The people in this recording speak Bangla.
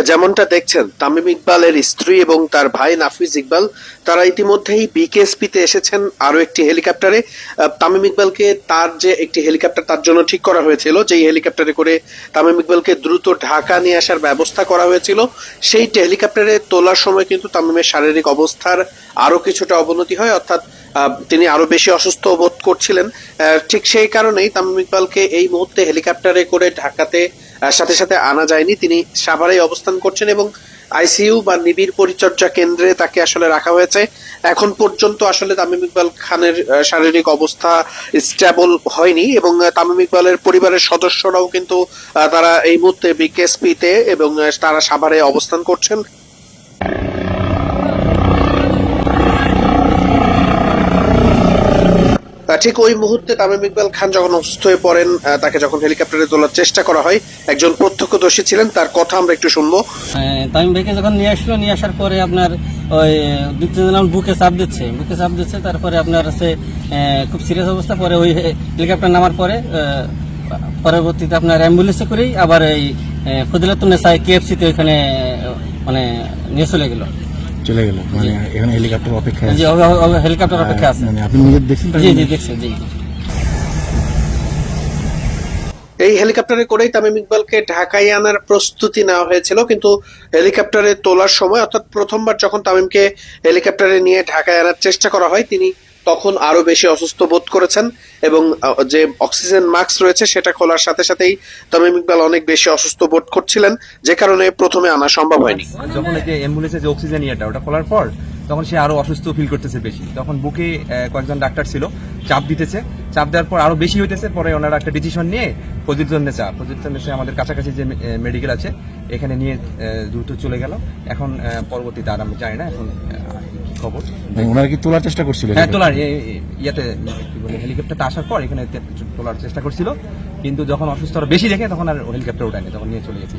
যেমনটা দেখছেন, তামিম ইকবালের স্ত্রী এবং তার ভাই নাফিজ ইকবাল তারা ইতিমধ্যেই বিকেএসপিতে এসেছেন আরো একটি হেলিকপ্টারে। তামিম ইকবালকে তার যে একটি হেলিকপ্টার তার জন্য ঠিক করা হয়েছিল, যেই হেলিকপ্টারে করে তামিম ইকবালকে দ্রুত ঢাকা নিয়ে আসার ব্যবস্থা করা হয়েছিল, সেই হেলিকপ্টারে তোলার সময় কিন্তু তামিমের শারীরিক অবস্থার আরো কিছুটা অবনতি হয়, অর্থাৎ তিনি আরো বেশি অসুস্থ বোধ করছিলেন। ঠিক সেই কারণেই তামিম ইকবালকে এই মুহূর্তে হেলিকপ্টারে করে ঢাকাতে সাথে সাথে আনা যায়নি। তিনি সাভারেই অবস্থান করছেন এবং আইসিইউ বা নিবিড় পরিচর্যা কেন্দ্রে তাকে আসলে রাখা হয়েছে। এখন পর্যন্ত আসলে তামিম ইকবাল খানের শারীরিক অবস্থা স্টেবল হয়নি এবং তামিম ইকবালের পরিবারের সদস্যরাও কিন্তু তারা এই মুহূর্তে বিকেএসপিতে এবং তারা সাভারে অবস্থান করছেন। ঠিক ওই মুহূর্তে তামিম ইকবাল খান যখন অসুস্থ হয়ে পড়েন, তাকে যখন হেলিকপ্টারে তোলার চেষ্টা করা হয়, একজন প্রত্যক্ষদর্শী ছিলেন, তার কথা আমরা একটু শুনবো। তামিম ভাইকে যখন নিয়ে আসলো, নিয়ে আসার পরে আপনার ওই দুই তিনজন বুকে চাপ দিচ্ছে, তারপরে আপনার হচ্ছে খুব সিরিয়াস অবস্থা। পরে ওই হেলিকপ্টার নামার পরে পরবর্তীতে আপনার অ্যাম্বুলেন্সে করেই আবার এই ফজিলাতুন্নেসা কেএফসিতে ওইখানে মানে নিয়ে চলে গেল। মানে এখানে হেলিকপ্টার অপেক্ষা আছে। জি, হেলিকপ্টার অপেক্ষা আছে। মানে আপনি নিজে দেখছেন? জি দেখছি। জি, এই হেলিকপ্টারে করেই তামিম ইকবালকে ঢাকায় আনার প্রস্তুতি নেওয়া হয়েছিল, কিন্তু হেলিকপ্টারে তোলার সময়, অর্থাৎ প্রথমবার যখন তামিমকে হেলিকপ্টারে নিয়ে ঢাকায় আনার চেষ্টা করা হয়, তিনি তখন আরো বেশি অসুস্থ বোধ করেছেন এবং যে অক্সিজেন মাস্ক রয়েছে সেটা খোলার সাথে সাথেই তামিম ইকবাল অনেক বেশি অসুস্থ বোধ করছিলেন, যে কারণে প্রথমে আনা সম্ভব হয়নি। যখন এই যে অ্যাম্বুলেন্সে যে অক্সিজেন ওটা খোলার পর তখন সে আরো অসুস্থ ফিল করতেছে বেশি। তখন বুকে কয়েকজন ডাক্তার ছিল, চাপ দেওয়ার পর আরো বেশি হইতেছে। পরে ওনারা একটা ডিসিশন নিয়ে ফজিলাতুন্নেসা আমাদের কাছাকাছি যে মেডিকেল আছে এখানে নিয়ে দ্রুত চলে গেল। এখন পরবর্তীতে আর আমি জানি না এখন খবর। ওনারা কি তোলার চেষ্টা করছিল? হ্যাঁ, তোলার ইয়াতে হেলিকপ্টারটা আসার পর এখানে তোলার চেষ্টা করছিল, কিন্তু যখন অসুস্থ বেশি দেখে তখন আর হেলিকপ্টার উঠায়নি, তখন নিয়ে চলে গেছে।